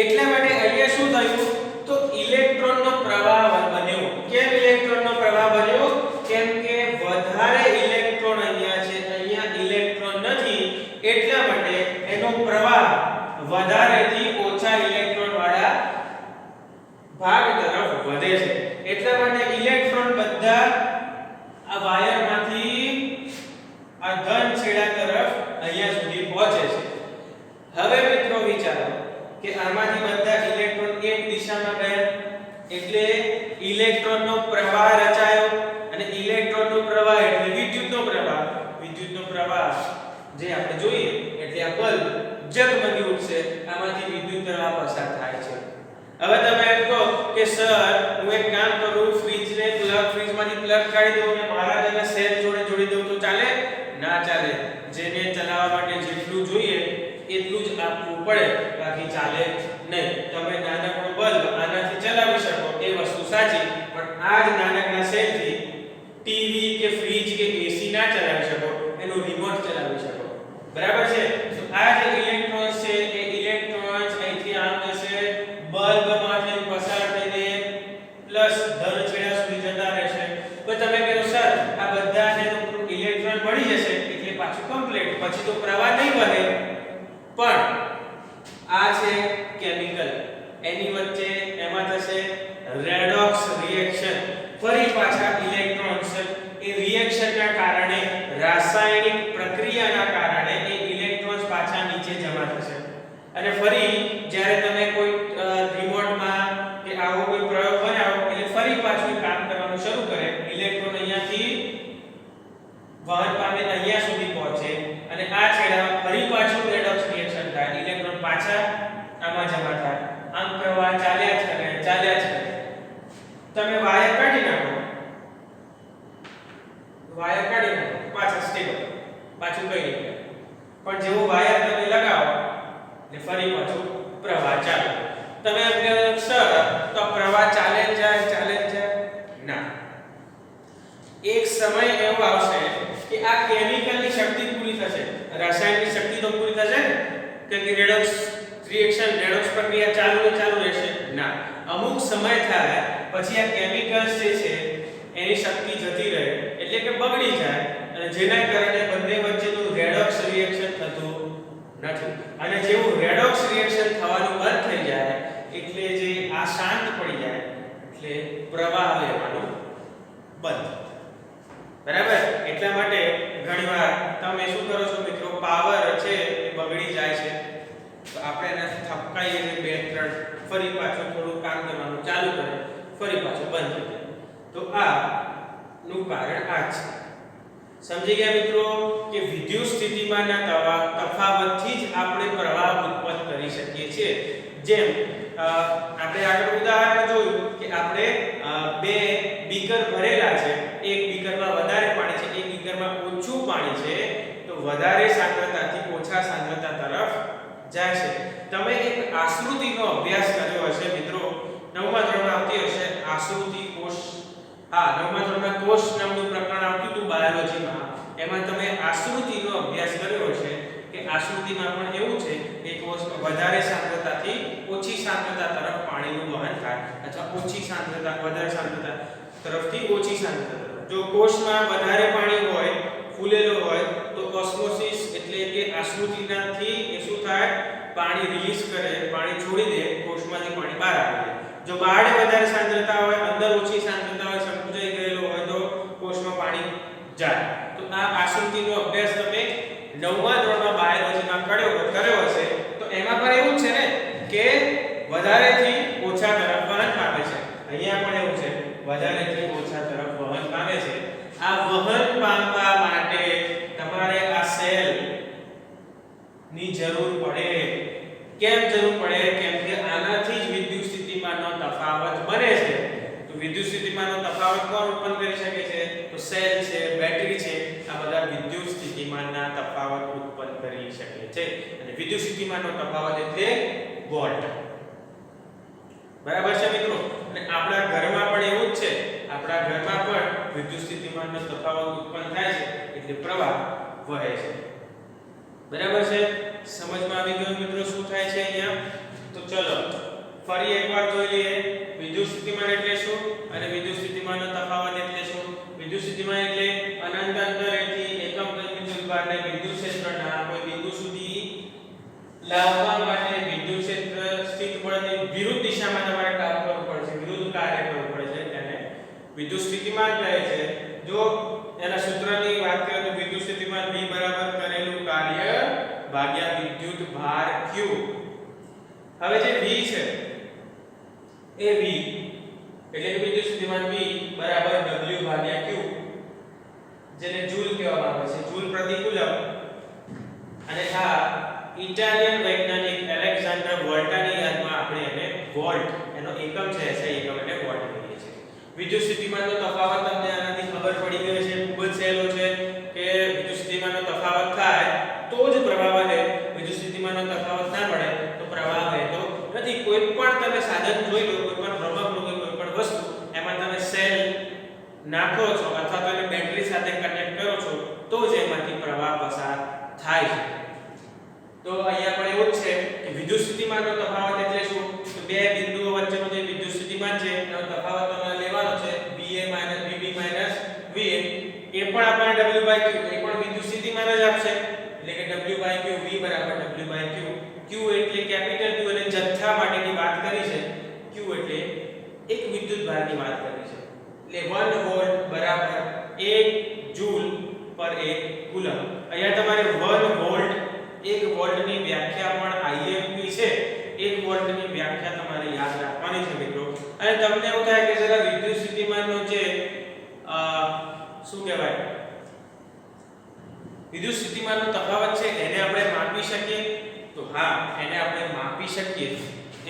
એટલા માટે અહીંયા શું થયું તો ઇલેક્ટ્રોનનો પ્રવાહ બન્યો. કેમ ઇલેક્ટ્રોનનો પ્રવાહ બન્યો? કેમ કે વધારે ઇલેક્ટ્રોન અહીંયા છે, અહીંયા ઇલેક્ટ્રોન નથી, એટલા માટે એનો પ્રવાહ વધારેથી ઓછા ઇલેક્ટ્રોન વાળા ભાગ તરફ વધે છે. એટલા માટે ઇલેક્ટ્રોન બધા આ વાયરમાંથી આ ધન છેડા તરફ અહીંયા સુધી પહોંચે છે. હવે મિત્રો વિચારો કે આમાંથી બધા ઇલેક્ટ્રોન એક દિશામાં ગયા એટલે ઇલેક્ટ્રોનનો પ્રવાહ રચાયો અને ઇલેક્ટ્રોનનો પ્રવાહ એટલે વિદ્યુતનો પ્રવાહ. વિદ્યુતનો પ્રવાહ જે આપણે જોઈએ એટલે આ બલ્બ ઝગમગી ઉઠશે, આમાંથી વિદ્યુત પ્રવાહ પસાર થાય કે સર હું એક કામ કરું, ફ્રીજને ફ્રીજમાંથી પ્લગ કાઢી દઉં અને મહારાજાના સેલ જોડે જોડી દઉં તો ચાલે? ના ચાલે. જેને ચલાવવા માટે જેટલું જોઈએ એટલું જ આપવું પડે, બાકી ચાલે નહીં. તમે નાનકડો બલ્બ આનાથી ચલાવી શકો એ વસ્તુ સાચી, પણ આ જ નાનકડા સેલથી ટીવી કે ફ્રીજ કે એસી ના ચલાવી શકો, એનો રિમોટ ચલાવી શકો. બરાબર છે? તો આ જે ઇલેક્ટ્રોન્સ છે એ ઇલેક્ટ્રોન્સ અહીંથી આમ જશે, બલ્બમાંથી પસાર થઈને પ્લસ ધન છેડા સુધી જતા રહેશે. તો તમે કહો સર આ બધાને તો ઇલેક્ટ્રોન મળી જશે એટલે પાછું કમ્પ્લીટ, પછી તો પ્રવાહ નહીં વહે. પણ આ છે કેમિકલ, એની વચ્ચે એમાં થશે રેડોક્સ રિએક્શન. ફરી પાછા ઇલેક્ટ્રોન્સ એ રિએક્શનના કારણે, રાસાયણિક પ્રક્રિયાના કારણે એ ઇલેક્ટ્રોન્સ પાછા નીચે જમા થશે. અને ફરી જ્યારે તમે કોઈ રિમોટમાં કે આવો કોઈ પ્રયોગ બનાવો એટલે ફરી પાછું કામ કરવાનું શરૂ કરે. ઇલેક્ટ્રોન અહીંયાથી વહન પામે અહીંયા સુધી પહોંચે અને આ છેડા ફરી પાછું રેડોક્સ રિએક્શન થાય, ઇલેક્ટ્રોન પાછા આમાં જમા થાય. આમ પ્રવાહ ચાલ્યા જ કરે, ચાલ્યા જ કરે. તમે વાયર કાઢી નાખો, વાયર કાઢી નાખો, પાછા સ્ટેબલ, પાછું કઈ નહીં. પણ જેવો વાયર તમે લગાવો એટલે ફરી પાછું પ્રવાહ ચાલે. તમે એમ કહો સર તો પ્રવાહ ચાલે જાય, ચાલે જાય? ના. એક સમય એવો આવશે કે આ કેમિકલની શક્તિ પૂરી થશે, રાસાયણિક શક્તિ તો પૂરી થશે ને, કે રેડોક્સ રિએક્શન, રેડોક્સ પ્રક્રિયા ચાલુ રહેશે? ના. અમુક સમય થાય પછી આ કેમિકલ્સ જે છે એની શક્તિ જતી રહે, એટલે કે બગડી જાય, અને જેના કારણે બંને વચ્ચેનું રેડોક્સ રિએક્શન થતું નથી. અને જેવું રેડોક્સ રિએક્શન થવાનું બંધ થઈ જાય એટલે જે આ શાંત પડી જાય એટલે પ્રવાહ લેવાનું બંધ. બરાબર? એટલા માટે ઘણીવાર તમે શું કરો છો મિત્રો, પાવર છે એ બગડી જાય છે તો આપણે એનાથી થપકાઈએ ને 2-3 ફરી પાછું થોડું કામ કરવાનું ચાલુ કરે, ફરી પાછું બંધ થઈ જાય. તો આ નું કારણ આ છે. સમજી ગયા મિત્રો કે વિદ્યુત સ્થિતિમાનના તફાવતથી જ આપણે પ્રવાહ ઉત્પન્ન કરી શકીએ છીએ. જેમ આપણે આગળ ઉદાહરણ જોયું કે આપણે બે બીકર ભરેલા છે, એક બીકરમાં વધારે પાણી છે, એક બીકરમાં ઓછું પાણી છે, તો વધારે સાંદ્રતાથી ઓછા સાંદ્રતા તરફ જાય છે. તમે એક આશ્રુતિનો અભ્યાસ કર્યો હશે મિત્રો, 9મા ધોરણમાં આવતી હશે આશ્રુતિ કોષ. હા, 9મા ધોરણમાં કોષ નામનું પ્રકરણ આવતું હતું બાયોલોજીમાં, એમાં તમે આશ્રુતિનો અભ્યાસ કર્યો હશે કે આશ્રુતિમાં પણ એવું છે કે કોષમાં વધારે સાંદ્રતાથી ઓછી સાંદ્રતા તરફ પાણીનું વહન થાય, અથવા ઓછી સાંદ્રતા વધારે સાંદ્રતા તરફથી ઓછી સાંદ્રતા તરફ. જો કોષમાં વધારે પાણી હોય, ફૂલેલો હોય, તો ઓસ્મોસિસ એટલે કે આશ્રુતિનાથી એ શું થાય, પાણી રિલીઝ કરે, પાણી છોડી દે, કોષમાંથી પાણી બહાર આવી જાય. જો બહાર વધારે સાંદ્રતા હોય, અંદર ઓછી સાંદ્રતા હોય, સંકોચાઈ ગયેલો હોય તો કોષમાં પાણી જાય. તો આ આશ્રુતિનો અભ્યાસ તમે 9મા ધોરણમાં બાયોલોજીમાં કર્યો હશે, તો એમાં પણ એવું છે ને કે વધારેથી ઓછા તરફ વહન પામે છે. અહીંયા પણ એવું છે, વધારેથી ઓછા તરફ વહન પામે છે. આ વહન પામવા માટે તમારે આ સેલ ની જરૂર પડે. કેમ જરૂર પડે? કેમ કે આનાથી જ વિદ્યુત સ્થિતિમાનનો તફાવત બને છે. તો વિદ્યુત સ્થિતિમાનનો તફાવત કોણ ઉત્પન્ન કરી શકે છે? તો સેલ છે, બેટરી છે, આ બધા વિદ્યુત સ્થિતિમાનના તફાવત ઉત્પન્ન કરી શકે છે. અને વિદ્યુત સ્થિતિમાનનો તફાવત એટલે વોલ્ટ. બરાબર છે મિત્રો? અને આપણા ઘરમાં પણ એવું જ છે, આપણા ઘરમાં પણ વિદ્યુત સ્થિતિમાનનો તફાવત ઉત્પન્ન થાય છે એટલે પ્રવાહ વહે છે. બરાબર છે? સમજમાં આવી ગયું મિત્રો શું થાય છે અહીંયા? તો ચલો ફરી એકવાર જોઈ લઈએ. વિદ્યુત સ્થિતિમાન એટલે શું અને વિદ્યુત સ્થિતિમાનનો તફાવત એટલે શું? વિદ્યુત સ્થિતિમાન એટલે અનંત અંતરેથી એકમ વિદ્યુતભારને વિદ્યુત ક્ષેત્રના કોઈ બિંદુ સુધી લાવવા માટે વિદ્યુત ક્ષેત્ર સ્થિત બળની વિરુદ્ધ દિશામાં તમારે કામ કરવું પડશે, વિરુદ્ધ કાર્ય કરવું પડશે, તેને વિદ્યુત સ્થિતિમાન કહે છે. જો એના સૂત્રની વાત કરીએ તો વિદ્યુત સ્થિતિમાન V બરાબર કરેલું કાર્ય ભાગ્યા વિદ્યુત ભાર Q. હવે જે V છે એ V એટલે કે વિદ્યુત સ્થિતિમાન V બરાબર W ભાગ્યા Q, જેને જૂલ કહેવામાં આવે છે, જૂલ પ્રતિ કુલમ. અને આ ઇટાલિયન વૈજ્ઞાનિક એલેક્ઝાન્ડર વોલ્ટાની યાદમાં આપણે એને વોલ્ટ, એનો એકમ છે એસઆઈ એકમ એટલે વોલ્ટ કહીએ છીએ. વિદ્યુત સ્થિતિમાનનો તફાવત તમને આનાથી ખબર પડી ગયો છે, ખૂબ જ સહેલો છે કે વિદ્યુત સ્થિતિમાનનો તફાવત થાય તો જ પ્રવાહ વહે, વિદ્યુત સ્થિતિમાનનો તફાવત ના મળે તો પ્રવાહ વહેતો નથી. કોઈ પણ તમે સાધન જોઈ લો, કોઈ પણ રમકડું કે કોઈ પણ વસ્તુ, એમાં તમે સેલ નાખો છો અથવા તો એને બેટરી સાથે કનેક્ટ કરો છો તો જ એમાંથી પ્રવાહ પસાર થાય છે. તો અહીંયા પણ એવું જ છે કે વિદ્યુત સ્થિતિમાનનો તફાવત એટલે શું? તો બે બિંદુઓ વચ્ચેનો જે વિદ્યુત સ્થિતિમાન છે એનો તફાવત તમારે લેવાનો છે VA - VB - VA. એ પણ આપણને W/Q, એ પણ વિદ્યુત સ્થિતિમાન જ આપશે એટલે કે W/Q, V = W/Q. Q એટલે કેપિટલ Q અને જથ્થા માટેની વાત કરી છે, Q એટલે એક વિદ્યુત ભારની વાત કરી છે એટલે 1 વોલ્ટ બરાબર 1 જૂલ પર 1 કુલમ. અહીંયા તમારે 1 વોલ્ટ, 1 વોલ્ટની વ્યાખ્યા પણ IMP છે, 1 વોલ્ટની વ્યાખ્યા તમારે યાદ રાખવાની છે મિત્રો. અને તમને એવું થાય કે જરા વિદ્યુત સ્થિતિમાનનો જે શું કહેવાય, વિદ્યુત સ્થિતિમાનનો તફાવત છે એને આપણે માપી શકીએ? તો હા, એને આપણે માપી શકીએ.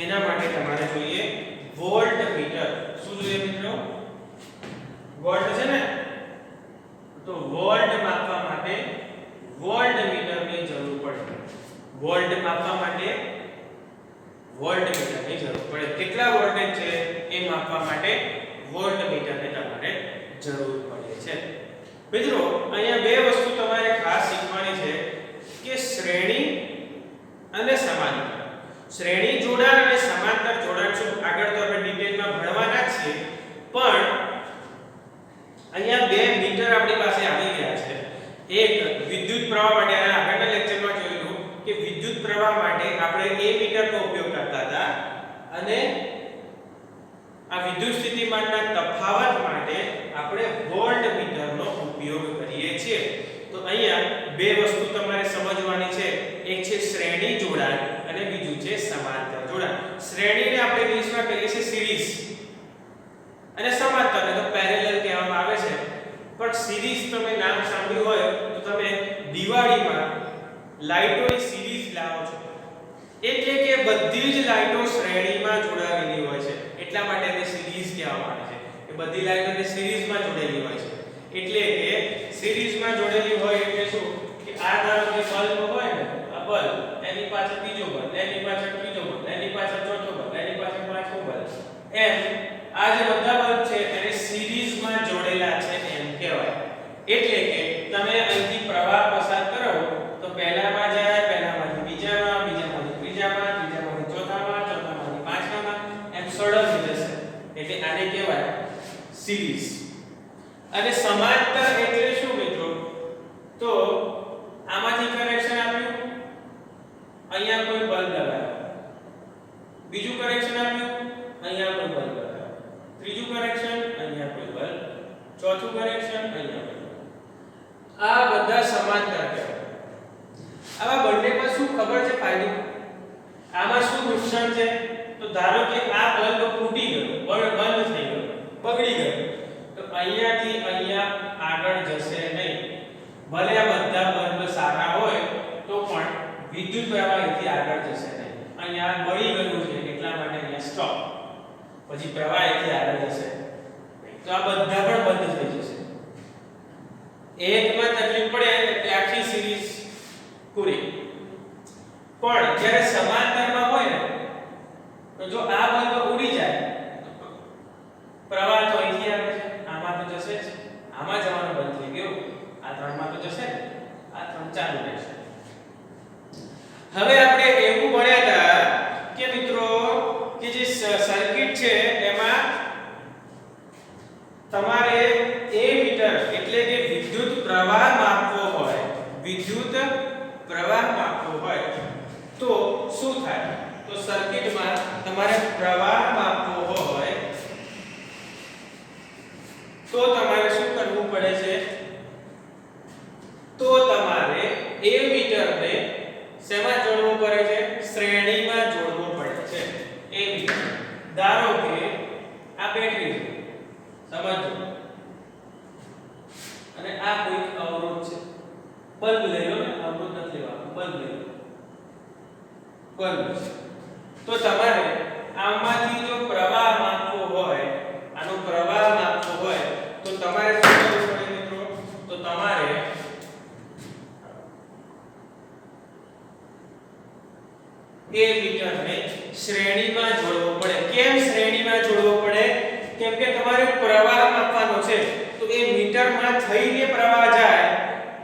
એના માટે તમારે જોઈએ વોલ્ટમીટર. શું જોઈએ મિત્રો? વોલ્ટ છે ને, તો વોલ્ટ માપવા માટે વોલ્ટમીટરની જરૂર પડે. વોલ્ટ માપવા માટે વોલ્ટમીટરની જરૂર પડે. કેટલા વોલ્ટેજ છે એ માપવા માટે વોલ્ટમીટરની તમારે જરૂર પડે છે. મિત્રો અહીંયા બે વસ્તુ તમારે ખાસ શીખવાની છે કે શ્રેણી અને સમાંતર. શ્રેણી જોડાણ અને સમાંતર જોડાણ શું આગળ તો આપણે ડિટેલમાં ભણવાના જ છીએ, પણ અહીંયા બે મીટર આપણી પાસે આવી ગયા છે. એક વિદ્યુત પ્રવાહ માટે, અને આગળના લેક્ચરમાં જોયું કે વિદ્યુત પ્રવાહ માટે આપણે A મીટરનો ઉપયોગ કરતા હતા અને આ વિદ્યુત સ્થિતિમાનના તફાવત માટે આપણે વોલ્ટમીટરનો ઉપયોગ કરીએ છીએ. તો અહીંયા બે વસ્તુ તમારે સમજવાની છે, એક છે શ્રેણી જોડાણ અને બીજું છે સમાંતર જોડાણ. શ્રેણીને આપણે ઇંગ્લિશમાં કહીએ છીએ સિરીઝ અને સમાંતરને તો પેરેલલ કહેવામાં આવે છે. પણ સિરીઝ તમે નામ સાંભળ્યું હોય તો તમે દિવાળીમાં લાઈટોની સિરીઝ લાવો છો, એટલે કે બધી જ લાઈટો શ્રેણીમાં જોડાયેલી હોય છે, એટલા માટે એને સિરીઝ કહેવામાં આવે છે કે બધી લાઈટો સિરીઝમાં જોડેલી હોય છે. એટલે કે સિરીઝમાં જોડેલી હોય એટલે શું કે આ ધારો કે બલ્બ હોય ને, આ બલ્બ, એની પાછળ બીજો બલ્બ, એની પાછળ ત્રીજો બલ્બ, એની પાછળ ચોથો બલ્બ, એની પાછળ પાંચમો બલ્બ, એમ આ જે બધા બલ્બ છે એને સિરીઝમાં જોડેલા છે એમ કહેવાય. એટલે કે તમે અહીંથી પ્રવાહ પસાર કરો તો પહેલામાં જાય, પહેલામાંથી બીજામાં, બીજામાંથી ત્રીજામાં, ત્રીજામાંથી ચોથામાં, ચોથામાંથી પાંચમામાં, એમ સળંગ જશે. એટલે આને કહેવાય સિરીઝ. અને સમાંતર એટલે શું મિત્રો? તો આમાંથી કનેક્શન આપ્યું, અહીંયા કોઈ બલ્બ લગાવ્યો, બીજું કનેક્શન આપ્યું, અહીંયા કોઈ બલ્બ લગાવ્યો, ત્રીજું કનેક્શન, અહીંયા કોઈ બલ્બ, ચોથું કનેક્શન, અહીંયા કોઈ બલ્બ. આ બધા સમાંતર કહેવાય. આવા બંનેમાં શું ખબર છે ફાયદો? આમાં શું નુકસાન છે? તો ધારો કે આ બલ્બ ફૂટી ગયો, બંધ થઈ ગયો, બગડી ગયો, તો અહીંયાથી અહીંયા આગળ જશે નહીં. ભલે આ બધા બલ્બ સારા હોય તો પણ વિદ્યુત પ્રવાહ અહીંથી આગળ જશે નહીં. અહીંયા બળી ગયું છે એટલા માટે અહીંયા સ્ટોપ. પછી પ્રવાહ અહીંથી આગળ જશે તો આ બધા પણ બંધ થઈ જશે. એકમાં તકલીફ પડે એટલે આખી સિરીઝ પૂરી. પણ જ્યારે સમાંતરમાં હોય ને તો જો આ બલ્બ ઉડી જાય તો પ્રવાહ તો અહીંથી આવે છે, આમાં તો જશે જ, આમાં જવાનું બંધ થઈ ગયું, આ ત્રણમાં તો જશે ને, આ ત્રણ ચાલુ રહેશે. હવે આપણે એવું ભણ્યા હતા કે મિત્રો કે જે સર્કિટ છે એમાં તમારે A મીટર એટલે કે વિદ્યુત પ્રવાહ માપવો હોય, વિદ્યુત પ્રવાહ માપવો હોય તો શું થાય? તો સર્કિટમાં તમારે પ્રવાહ માપવો હોય તો તમારે શું કરવું પડે છે? તો તમારે A મીટરને શેમાં જોડવું પડે છે? શ્રેણીમાં જોડવું પડે છે. A મીટર ધારો કે આ બેટરી છે, સમજો, અને આ કોઈ અવરોધ છે. બલ્બ લઈ લો ને, અવરોધ નથી લેવાનો, બલ્બ લઈ લો, બલ્બ. તો તમારે આમાં છે તો એ મીટરમાં થઈને પ્રવાહ જાય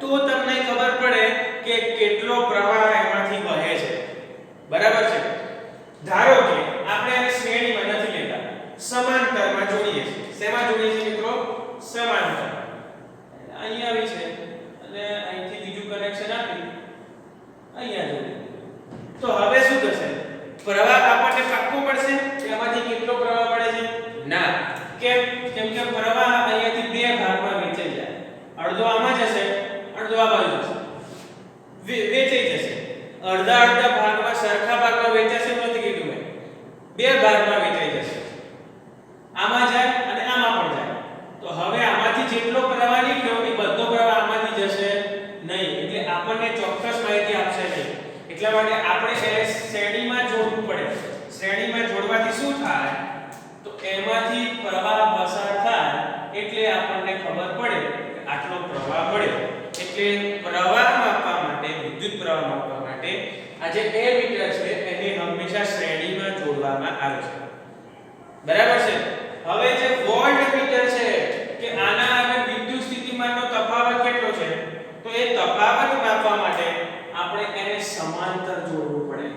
તો તમને ખબર પડે કે કેટલો પ્રવાહ એમાંથી વહે છે. બરાબર છે. ધારો કે આપણે આને શ્રેણીમાં નથી લેતા, સમાંતરમાં જોડીએ છીએ. શેમાં જોડીએ છીએ મિત્રો? સમાંતર. અહીંયા આવી છે અને અહીંથી બીજું કનેક્શન આપી અહીંયા જોડીએ. તો હવે શું થશે? પ્રવાહ આપણને પાક્કો પડશે કે આમાંથી કેટલો પ્રવાહ પડે છે? ના. કેમ? કેમ કે પ્રવાહ અહીંયાથી બે ભાગમાં વહેંચાઈ જાય. અડધો આમાં જશે, અડધો આ બાજુ જશે. વહેંચાઈ જશે. અડધા ભાગમાં સરખા ભાગમાં વહેંચાશે નથી કીધું મેં. બે ભાગમાં વહેંચાઈ જશે. આમાં જાય અને આમાં પણ જાય. તો હવે આમાંથી જેટલો પ્રવાહ નીકળ્યો એ બધો પ્રવાહ આમાંથી જશે નહીં. એટલે આપણને ચોક્કસ માહિતી આપશે નહીં. એટલા માટે આપણે એને શ્રેણીમાં જોડવું પડે. શ્રેણીમાં જોડવાથી શું થાય? તો એમાંથી પ્રવાહ પસાર થાય એટલે આપણને ખબર પડે કે આટલો પ્રવાહ મળે. એટલે પ્રવાહ માપવા માટે, વિદ્યુત પ્રવાહ માપવા માટે આ જે એમીટર છે એને હંમેશા શ્રેણીમાં જોડવામાં આવે છે. બરાબર છે. હવે જે વોલ્ટમીટર છે કે આના અને વિદ્યુત સ્થિતિમાનનો તફાવત કેટલો છે? તો એ તફાવત માપવા માટે આપણે એને સમાંતર જોડવું પડે.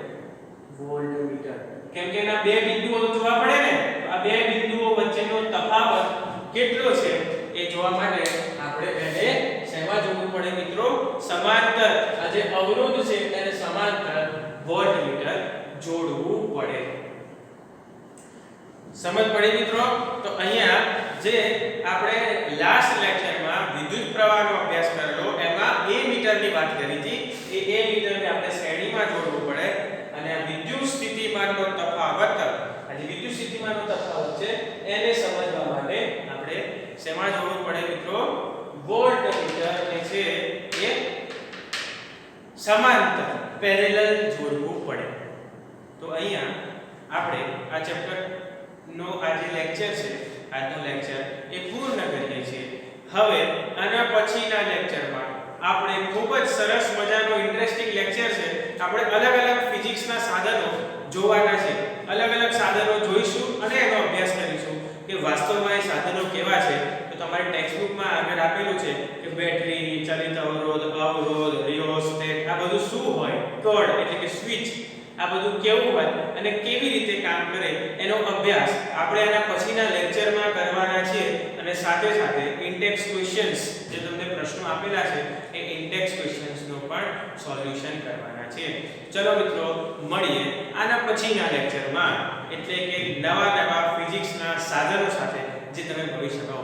વોલ્ટમીટર. કેમ કે એના બે બિંદુઓ જોવા પડે ને. તો આ બે બિંદુઓ વચ્ચેનો તફાવત કેટલો છે એ જોવા માટે આપણે એને શેમાં જોડવું પડે મિત્રો? સમાંતર. આ જે અવરોધ છે એને સમાંતર વોલ્ટમીટર જોડવું પડે. સમજ પડી મિત્રો? તો અહીંયા જે આપણે લાસ્ટ લેક્ચરમાં વિદ્યુત પ્રવાહનો અભ્યાસ કરેલો એમાં એ મીટરની વાત કરી હતી. એ મીટરને આપણે શ્રેણીમાં જોડવું પડે અને આ વિદ્યુત સ્થિતિમાનનો તફાવત, આ જે વિદ્યુત સ્થિતિમાનનો તફાવત છે એને સમજવા માટે આપણે શેમાં જોડવું પડે મિત્રો? વોલ્ટમીટરને છે એ સમાંતર પેરેલલ જોડવું પડે. તો અહીંયા આપણે આ ચેપ્ટર નો આ જે લેક્ચર છે, આજનો લેક્ચર એ પૂર્ણ કરીએ છીએ. હવે આના પછીના લેક્ચરમાં આપણે ખૂબ જ સરસ મજાનો ઇન્ટરેસ્ટિંગ લેક્ચર છે. આપણે અલગ અલગ ફિઝિક્સના સાધનો જોવાના છે. અલગ અલગ સાધનો જોઈશું અને એનો અભ્યાસ કરીશું કે વાસ્તવમાં એ સાધનો કેવા છે. તો તમારી ટેક્સ્ટબુકમાં આગળ આપેલું છે કે બેટરી, ચલિત અવરોધ, રિયોસ્ટેટ આ બધું શું હોય, કળ એટલે કે સ્વિચ આ બધું કેવું હોય અને કેવી રીતે કામ કરે એનો અભ્યાસ આપણે આના પછીના લેક્ચરમાં કરવાના છીએ. અને સાથે સાથે ઇન્ડેક્સ ક્વેશ્ચન્સ જે તમને પ્રશ્નો આપેલા છે એ ઇન્ડેક્સ ક્વેશ્ચન્સનો પણ સોલ્યુશન કરવાના છે. ચલો મિત્રો મળીએ આના પછીના લેક્ચરમાં, એટલે કે નવા ફિઝિક્સના સાધનો સાથે જે તમે ભવિષ્યમાં